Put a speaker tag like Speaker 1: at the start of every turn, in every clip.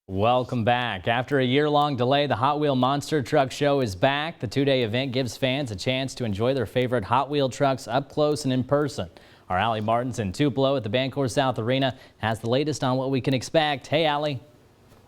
Speaker 1: Welcome back. After a year-long delay, the Hot Wheel Monster Truck Show is back. The two-day event gives fans a chance to enjoy their favorite Hot Wheel trucks up close and in person. Our Allie Martin's in Tupelo at the Bancorp South Arena has the latest on what we can expect. Hey, Allie.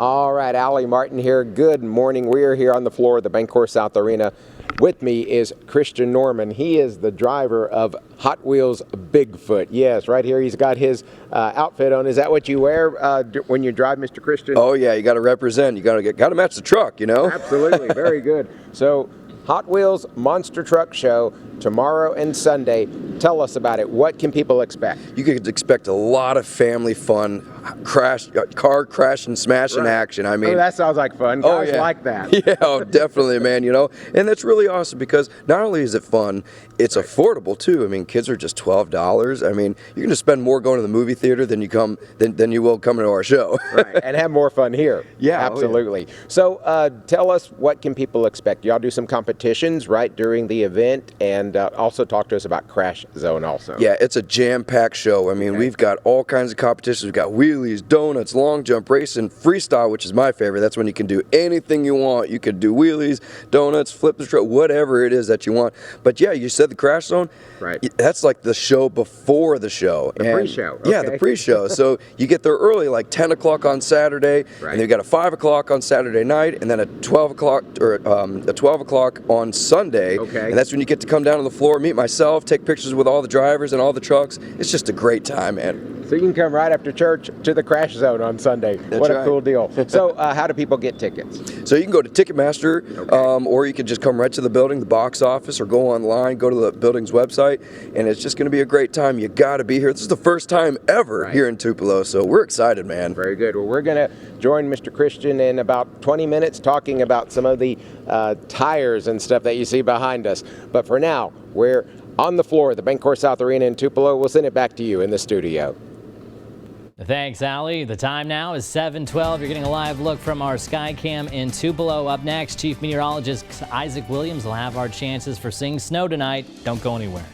Speaker 2: All right, Allie Martin here. Good morning. We are here on the floor of the Bancorp South Arena. With me is Christian Norman. He is the driver of Hot Wheels Bigfoot. Yes, right here he's got his outfit on. Is that what you wear when you drive, Mr. Christian?
Speaker 3: Oh yeah, you got to represent. You got to match the truck, you know.
Speaker 2: Absolutely, very good. So, Hot Wheels Monster Truck Show tomorrow and Sunday. Tell us about it. What can people expect?
Speaker 3: You could expect a lot of family fun, car crash and smashing action. I mean,
Speaker 2: that sounds like fun. Guys like that.
Speaker 3: Yeah, oh, definitely, man. You know, and that's really awesome because not only is it fun, it's affordable too. I mean, kids are just $12. I mean, you're going to spend more going to the movie theater than you will coming to our show.
Speaker 2: Right, and have more fun here.
Speaker 3: Yeah,
Speaker 2: absolutely. Oh, yeah. So, tell us, what can people expect? Y'all do some competitions right during the event, and also talk to us about Crash Zone also.
Speaker 3: Yeah, it's a jam-packed show. I mean, we've got all kinds of competitions. We've got wheelies, donuts, long jump, racing, freestyle, which is my favorite. That's when you can do anything you want. You can do wheelies, donuts, flip the truck, whatever it is that you want. But yeah, you said the Crash Zone.
Speaker 2: Right.
Speaker 3: That's like the show before the show.
Speaker 2: The pre-show. Okay.
Speaker 3: Yeah, the pre-show. So you get there early, like 10 o'clock on Saturday, and then you got a 5 o'clock on Saturday night, and then a 12 o'clock on Sunday.
Speaker 2: Okay.
Speaker 3: And that's when you get to come down to the floor, meet myself, take pictures with all the drivers and all the trucks. It's just a great time, man.
Speaker 2: So you can come right after church to the Crash Zone on Sunday. What a cool deal. So how do people get tickets?
Speaker 3: So you can go to Ticketmaster, or you can just come right to the building, the box office, or go online, go to the building's website, and it's just going to be a great time. You got to be here. This is the first time ever here in Tupelo, so we're excited, man.
Speaker 2: Very good. Well, we're going to join Mr. Christian in about 20 minutes talking about some of the tires and stuff that you see behind us. But for now, we're on the floor of the Bancorp South Arena in Tupelo. We'll send it back to you in the studio.
Speaker 1: Thanks, Allie. The time now is 7:12. You're getting a live look from our Skycam in Tupelo. Up next, Chief Meteorologist Isaac Williams will have our chances for seeing snow tonight. Don't go anywhere.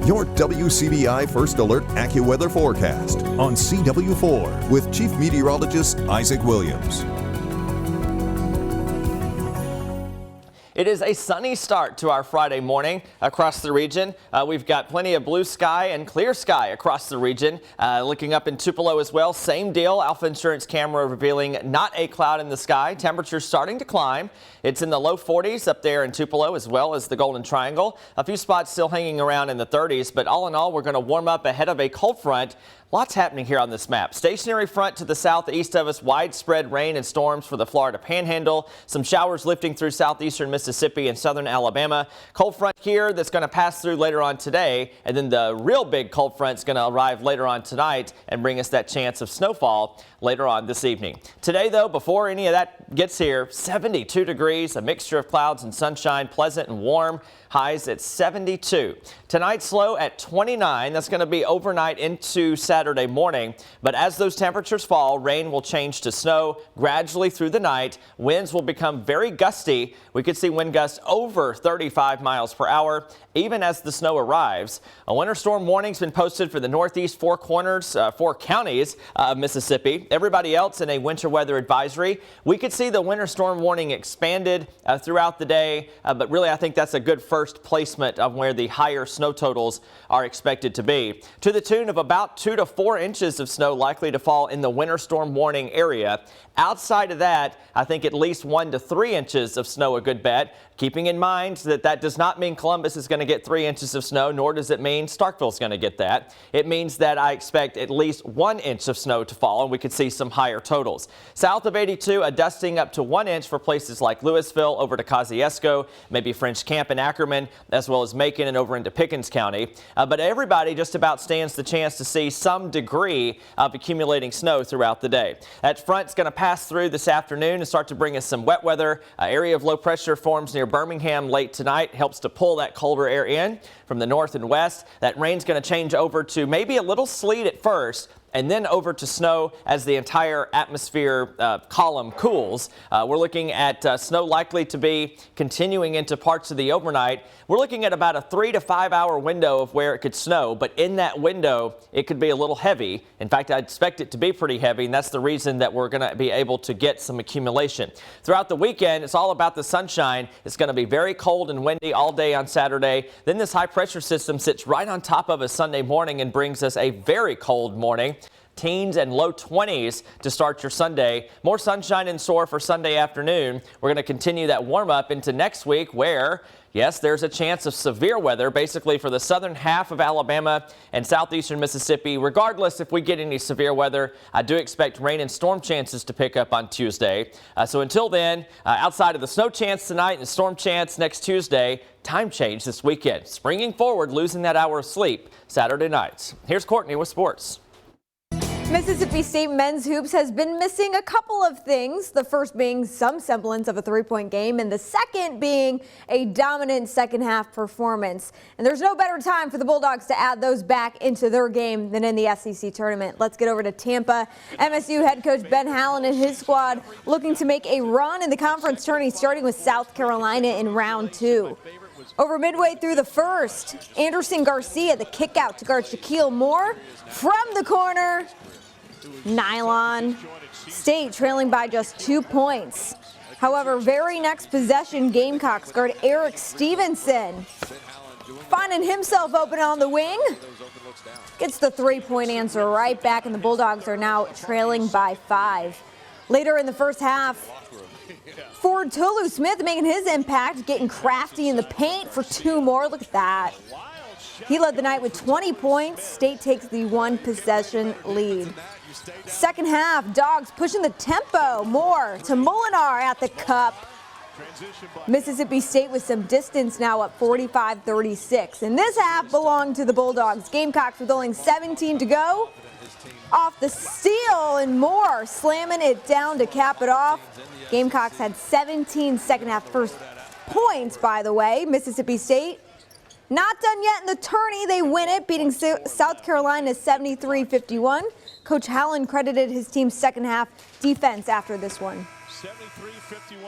Speaker 4: Your WCBI First Alert AccuWeather forecast on CW4 with Chief Meteorologist Isaac Williams.
Speaker 5: It is a sunny start to our Friday morning across the region. We've got plenty of blue sky and clear sky across the region. Looking up in Tupelo as well, same deal. Alpha Insurance camera revealing not a cloud in the sky. Temperatures starting to climb. It's in the low 40s up there in Tupelo as well as the Golden Triangle. A few spots still hanging around in the 30s, but all in all, we're going to warm up ahead of a cold front. Lots happening here on this map. Stationary front to the southeast of us, widespread rain and storms for the Florida Panhandle. Some showers lifting through southeastern Mississippi and southern Alabama. Cold front here that's going to pass through later on today, and then the real big cold front is going to arrive later on tonight and bring us that chance of snowfall later on this evening. Today, though, before any of that gets here, 72 degrees, a mixture of clouds and sunshine, pleasant and warm. Highs at 72. Tonight's low at 29. That's going to be overnight into Saturday morning. But as those temperatures fall, rain will change to snow gradually through the night. Winds will become very gusty. We could see wind gusts over 35 miles per hour, even as the snow arrives. A winter storm warning's been posted for the northeast four counties of Mississippi. Everybody else in a winter weather advisory. We could see the winter storm warning expanded throughout the day, but really I think that's a good first placement of where the higher snow totals are expected to be. To the tune of about 2 to 4 inches of snow likely to fall in the winter storm warning area. Outside of that, I think at least 1 to 3 inches of snow a good bet. Keeping in mind that that does not mean Columbus is going to get 3 inches of snow, nor does it mean Starkville is going to get that. It means that I expect at least 1 inch of snow to fall, and we could see some higher totals. South of 82, a dusting up to 1 inch for places like Louisville over to Kosciuszko, maybe French Camp and Ackerman, as well as Macon and over into Pickens County. But everybody just about stands the chance to see some degree of accumulating snow throughout the day. That front's going to pass through this afternoon and start to bring us some wet weather. An area of low pressure forms near Birmingham late tonight, helps to pull that colder air in from the north and west. That rain's going to change over to maybe a little sleet at first, and then over to snow as the entire atmosphere column cools. We're looking at snow likely to be continuing into parts of the overnight. We're looking at about a 3 to 5 hour window of where it could snow, but in that window, it could be a little heavy. In fact, I expect it to be pretty heavy, and that's the reason that we're going to be able to get some accumulation. Throughout the weekend, it's all about the sunshine. It's going to be very cold and windy all day on Saturday. Then this high pressure system sits right on top of us Sunday morning and brings us a very cold morning. Teens and low 20s to start your Sunday. More sunshine in store for Sunday afternoon. We're going to continue that warm up into next week where, yes, there's a chance of severe weather basically for the southern half of Alabama and southeastern Mississippi. Regardless if we get any severe weather, I do expect rain and storm chances to pick up on Tuesday. So until then, outside of the snow chance tonight and storm chance next Tuesday, time change this weekend. Springing forward, losing that hour of sleep Saturday nights. Here's Courtney with sports.
Speaker 6: Mississippi State men's hoops has been missing a couple of things, the first being some semblance of a three-point game and the second being a dominant second half performance. And there's no better time for the Bulldogs to add those back into their game than in the SEC tournament. Let's get over to Tampa. MSU head coach Ben Hallen and his squad looking to make a run in the conference tourney, starting with South Carolina in round 2. Over midway through the first, Anderson Garcia, the kick out to guard Shaquille Moore from the corner. Nylon. State trailing by just 2 points. However, very next possession, Gamecocks guard Eric Stevenson, finding himself open on the wing, gets the three-point answer right back, and the Bulldogs are now trailing by 5. Later in the first half, Ford Tolu Smith making his impact, getting crafty in the paint for 2 more. Look at that. He led the night with 20 points. State takes the 1 possession lead. Second half, Dogs pushing the tempo more to Molinar at the cup. Mississippi State with some distance now up 45-36. And this half belonged to the Bulldogs. Gamecocks with only 17 to go. Off the steal and Moore slamming it down to cap it off. Gamecocks had 17 second half first points, by the way. Mississippi State not done yet in the tourney. They win it, beating South Carolina 73-51. Coach Hallen credited his team's second half defense after this one.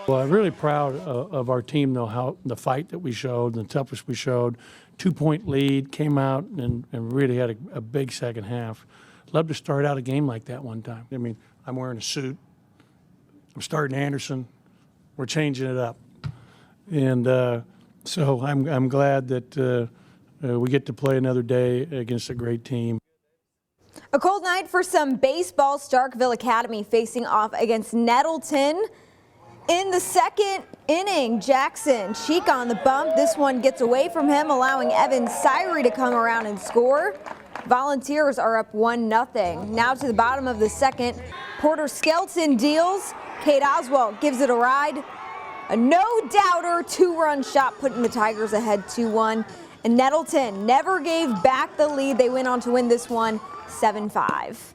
Speaker 7: Well, I'm really proud of our team, though, how the fight that we showed, the toughness we showed. 2-point lead, came out and really had a big second half. Love to start out a game like that one time. I mean, I'm wearing a suit. I'm starting Anderson. We're changing it up. And so I'm glad that we get to play another day against a great team.
Speaker 6: A cold night for some baseball. Starkville Academy facing off against Nettleton. In the second inning, Jackson Cheek on the bump. This one gets away from him, allowing Evan Syrie to come around and score. Volunteers are up 1-0. Now to the bottom of the second. Porter Skelton deals. Kate Oswald gives it a ride. A no-doubter 2-run shot putting the Tigers ahead 2-1. And Nettleton never gave back the lead. They went on to win this one 7-5.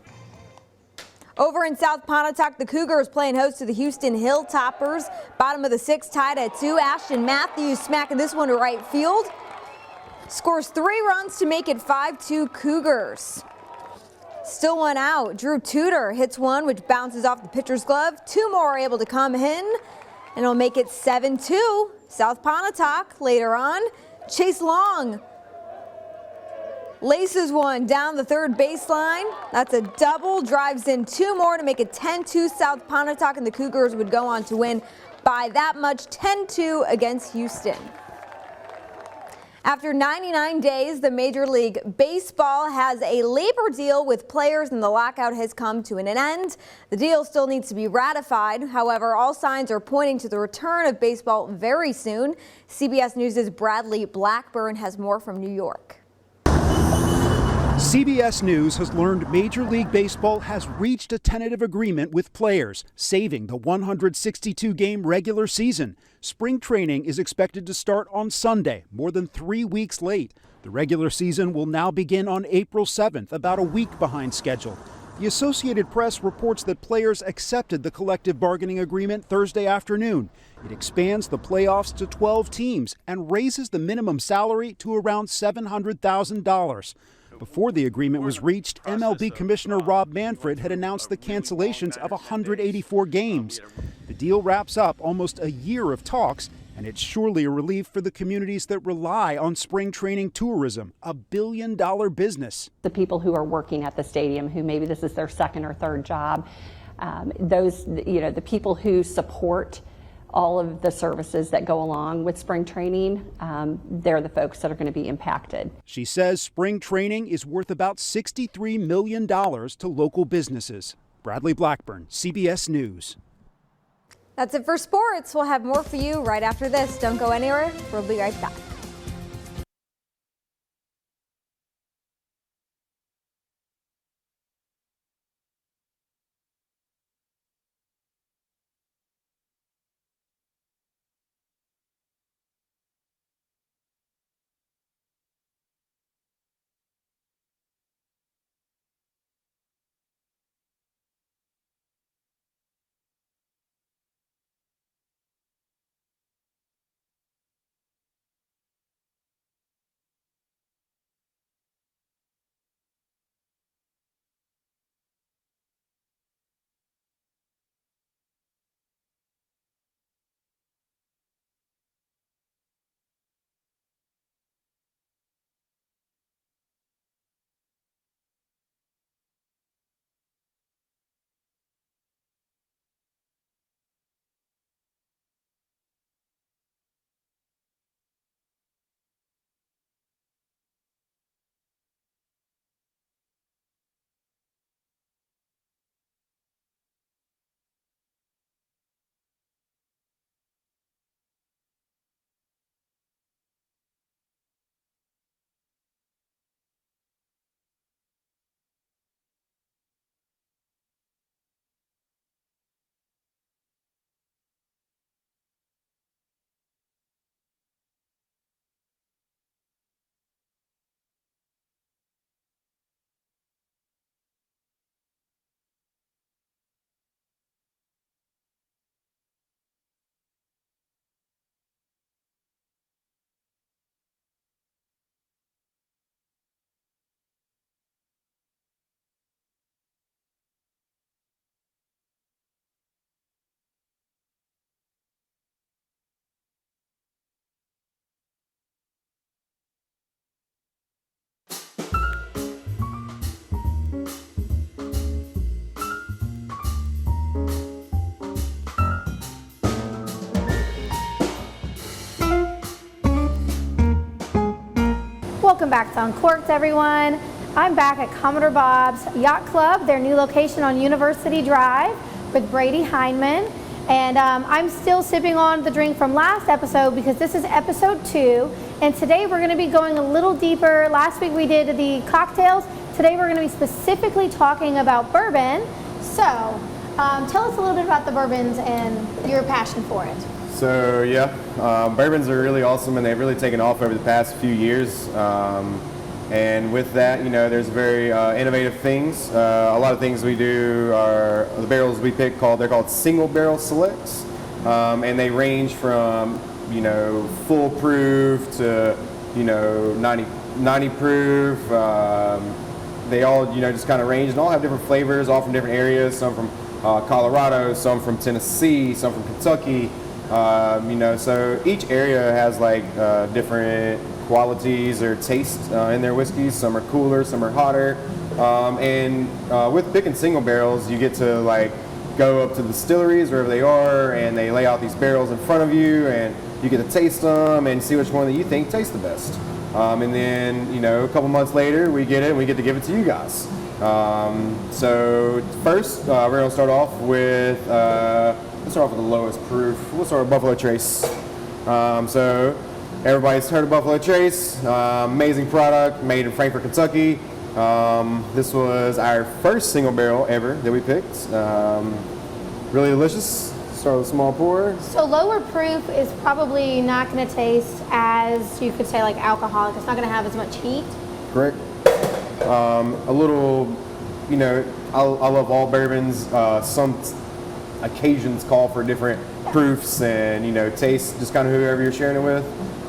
Speaker 6: Over in South Pontotoc, the Cougars playing host to the Houston Hilltoppers. Bottom of the sixth, tied at 2. Ashton Matthews smacking this one to right field. Scores 3 runs to make it 5-2 Cougars. Still one out. Drew Tudor hits one, which bounces off the pitcher's glove. 2 more are able to come in, and it'll make it 7-2 South Pontotoc. Later on, Chase Long laces one down the third baseline. That's a double. Drives in 2 more to make it 10-2 South Pontotoc, and the Cougars would go on to win by that much, 10-2 against Houston. After 99 days, the Major League Baseball has a labor deal with players, and the lockout has come to an end. The deal still needs to be ratified. However, all signs are pointing to the return of baseball very soon. CBS News' Bradley Blackburn has more from New York.
Speaker 8: CBS News has learned Major League Baseball has reached a tentative agreement with players, saving the 162-game regular season. Spring training is expected to start on Sunday, more than 3 weeks late. The regular season will now begin on April 7th, about a week behind schedule. The Associated Press reports that players accepted the collective bargaining agreement Thursday afternoon. It expands the playoffs to 12 teams and raises the minimum salary to around $700,000. Before the agreement was reached, MLB Commissioner Rob Manfred had announced the cancellations of 184 games. The deal wraps up almost a year of talks, and it's surely a relief for the communities that rely on spring training tourism, a billion-dollar business.
Speaker 9: The people who are working at the stadium, who maybe this is their second or third job, the people who support all of the services that go along with spring training, they're the folks that are going to be impacted.
Speaker 8: She says spring training is worth about $63 million to local businesses. Bradley Blackburn, CBS News.
Speaker 6: That's it for sports. We'll have more for you right after this. Don't go anywhere. We'll be right back.
Speaker 10: Welcome back to Uncorked, everyone. I'm back at Commodore Bob's Yacht Club, their new location on University Drive, with Brady Heinman. And I'm still sipping on the drink from last episode because this is episode 2. And today we're going to be going a little deeper. Last week we did the cocktails. Today we're going to be specifically talking about bourbon. So tell us a little bit about the bourbons and your passion for it.
Speaker 11: So yeah, bourbons are really awesome, and they've really taken off over the past few years. And with that, there's very innovative things. A lot of things we do are the barrels we pick they're called single barrel selects, and they range from full proof to 90 proof. They all just kind of range and all have different flavors, all from different areas. Some from Colorado, some from Tennessee, some from Kentucky. So each area has like different qualities or tastes in their whiskeys. Some are cooler, some are hotter. And with picking single barrels, you get to like go up to the distilleries wherever they are, and they lay out these barrels in front of you, and you get to taste them and see which one that you think tastes the best. And then a couple months later, we get it and we get to give it to you guys. So first, we're gonna start off with let's start off with the lowest proof. We'll start with Buffalo Trace. So everybody's heard of Buffalo Trace. Amazing product, made in Frankfort, Kentucky. This was our first single barrel ever that we picked. Really delicious. Start with a small pour.
Speaker 10: So lower proof is probably not going to taste as, you could say, like alcoholic. It's not going to have as much heat.
Speaker 11: Correct. A little, I love all bourbons. Some occasions call for different proofs and, taste, just kind of whoever you're sharing it with.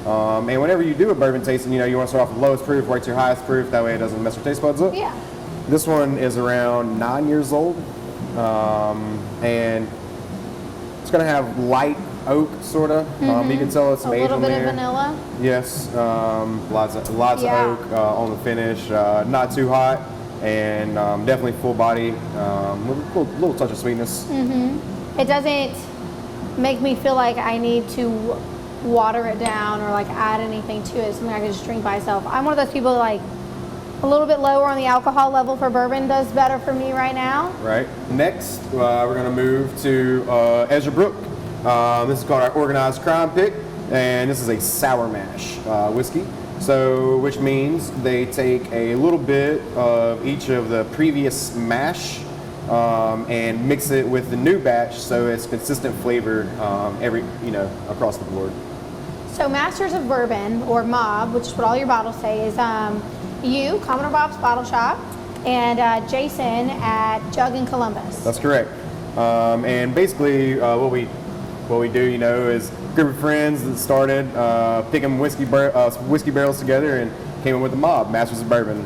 Speaker 11: And whenever you do a bourbon tasting, you want to start off with the lowest proof, wait to your highest proof. That way it doesn't mess your taste buds up.
Speaker 10: Yeah.
Speaker 11: This one is around 9 years old. And it's going to have light oak, sort of. You can tell it's some age on there.
Speaker 10: A little bit of vanilla.
Speaker 11: Yes. Lots of oak on the finish. Not too hot. And definitely full body. With a little touch of sweetness.
Speaker 10: It doesn't make me feel like I need to water it down or like add anything to it. Something I can just drink by itself. I'm one of those people like a little bit lower on the alcohol level for bourbon does better for me right now.
Speaker 11: Right. Next, we're going to move to Ezra Brook. This is called our Organized Crime Pick, and this is a sour mash whiskey. So, which means they take a little bit of each of the previous mash and mix it with the new batch, so it's consistent flavor across the board.
Speaker 10: So, Masters of Bourbon, or MOB, which is what all your bottles say, is you, Commodore Bob's Bottle Shop, and Jason at Jug in Columbus.
Speaker 11: That's correct. And basically, what we do, is a group of friends that started picking whiskey barrels together and came up with the MOB, Masters of Bourbon.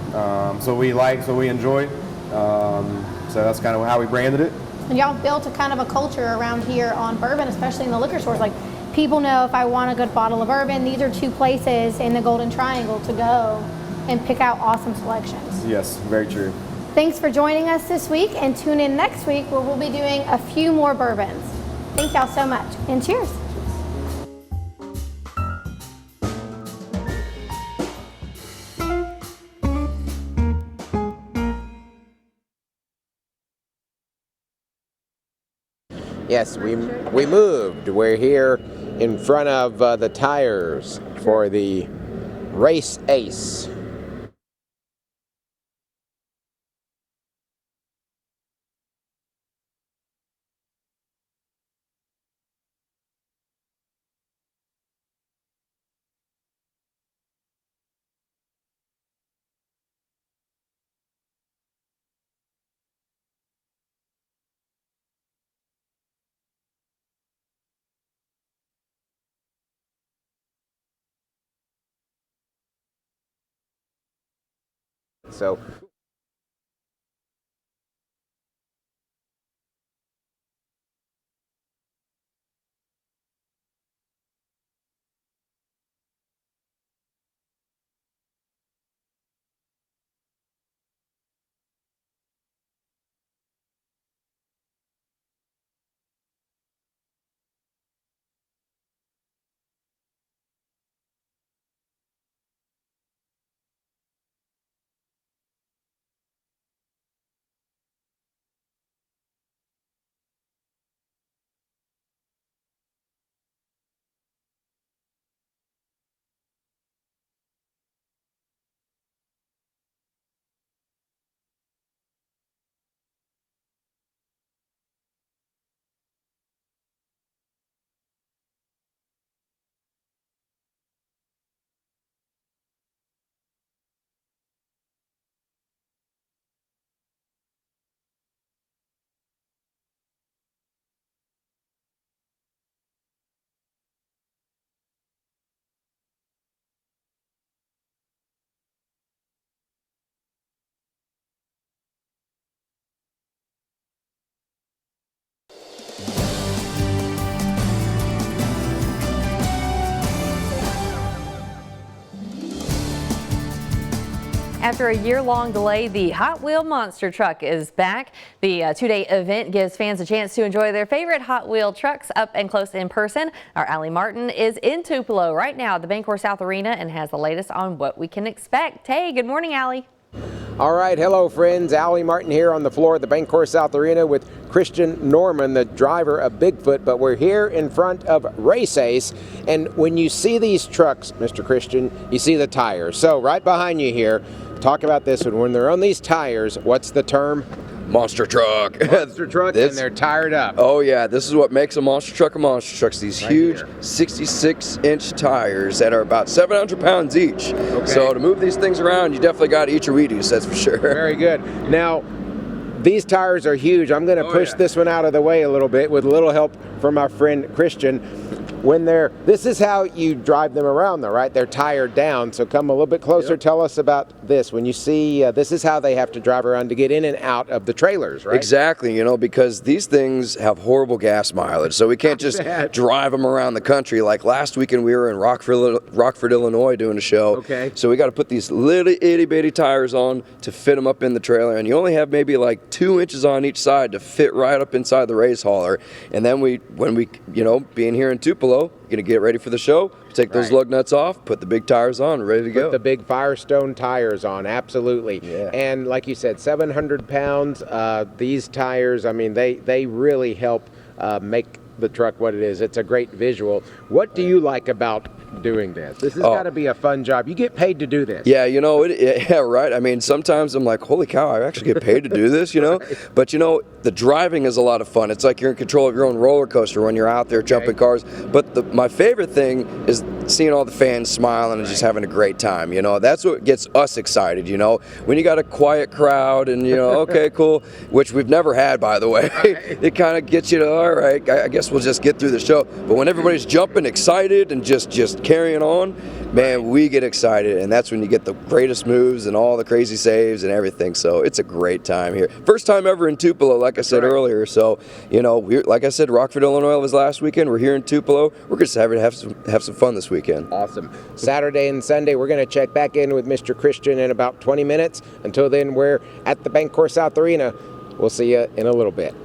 Speaker 11: So we enjoy. So that's kind of how we branded it.
Speaker 10: And y'all built a kind of a culture around here on bourbon, especially in the liquor stores. Like, people know if I want a good bottle of bourbon, these are two places in the Golden Triangle to go and pick out awesome selections.
Speaker 11: Yes, very true.
Speaker 10: Thanks for joining us this week, and tune in next week where we'll be doing a few more bourbons. Thank y'all so much, and cheers.
Speaker 2: Yes, we moved. We're here in front of the tires for the Race Ace. So
Speaker 12: After a year-long delay, the Hot Wheel Monster Truck is back. The two-day event gives fans a chance to enjoy their favorite Hot Wheel trucks up and close in person. Our Allie Martin is in Tupelo right now at the Bancorp South Arena and has the latest on what we can expect. Hey, good morning, Allie.
Speaker 2: All right, hello friends. Allie Martin here on the floor at the Bancorp South Arena with Christian Norman, the driver of Bigfoot, but we're here in front of Race Ace, and when you see these trucks, Mr. Christian, you see the tires. So right behind you here, talk about this one. When they're on these tires, what's the term?
Speaker 3: Monster truck.
Speaker 2: Monster truck, and they're tired up.
Speaker 3: Oh yeah, this is what makes a monster truck a monster truck. These
Speaker 2: Right
Speaker 3: huge
Speaker 2: here.
Speaker 3: 66-inch tires that are about 700 pounds each.
Speaker 2: Okay.
Speaker 3: So to move these things around, you definitely got to eat your Wheaties, that's for sure.
Speaker 2: Very good. Now, these tires are huge. I'm going to push this one out of the way a little bit with a little help from our friend Christian. This is how you drive them around though, right? They're tired down, so come a little bit closer.
Speaker 3: Yep.
Speaker 2: Tell us about this. When you see, this is how they have to drive around to get in and out of the trailers, right?
Speaker 3: Exactly, because these things have horrible gas mileage, so we can't just drive them around the country. Like last weekend we were in Rockford, Illinois doing a show.
Speaker 2: Okay.
Speaker 3: So we got to put these little itty bitty tires on to fit them up in the trailer, and you only have maybe like 2 inches on each side to fit right up inside the race hauler. And then when we being here in Tupelo, gonna get ready for the show, take those lug nuts off, put the big tires on, ready to go.
Speaker 2: Put the big Firestone tires on, absolutely.
Speaker 3: Yeah.
Speaker 2: And like you said, 700 pounds. These tires, I mean, they really help make the truck what it is. It's a great visual. What do you like about doing this? This has got to be a fun job. You get paid to do this.
Speaker 3: Yeah, yeah, right. I mean, sometimes I'm like, holy cow, I actually get paid to do this, But the driving is a lot of fun. It's like you're in control of your own roller coaster when you're out there jumping cars. But my favorite thing is seeing all the fans smiling and just having a great time. That's what gets us excited. When you got a quiet crowd and okay, cool, which we've never had, by the way. It kind of gets you to, all right, I guess we'll just get through the show. But when everybody's jumping, excited, and just carrying on, man, we get excited, and that's when you get the greatest moves and all the crazy saves and everything. So it's a great time here. First time ever in Tupelo, like I said earlier. So like I said, Rockford, Illinois was last weekend. We're here in Tupelo. We're just having to have some fun this weekend.
Speaker 2: Awesome. Saturday and Sunday, we're going to check back in with Mr. Christian in about 20 minutes. Until then, we're at the Bancorp South Arena. We'll see you in a little bit.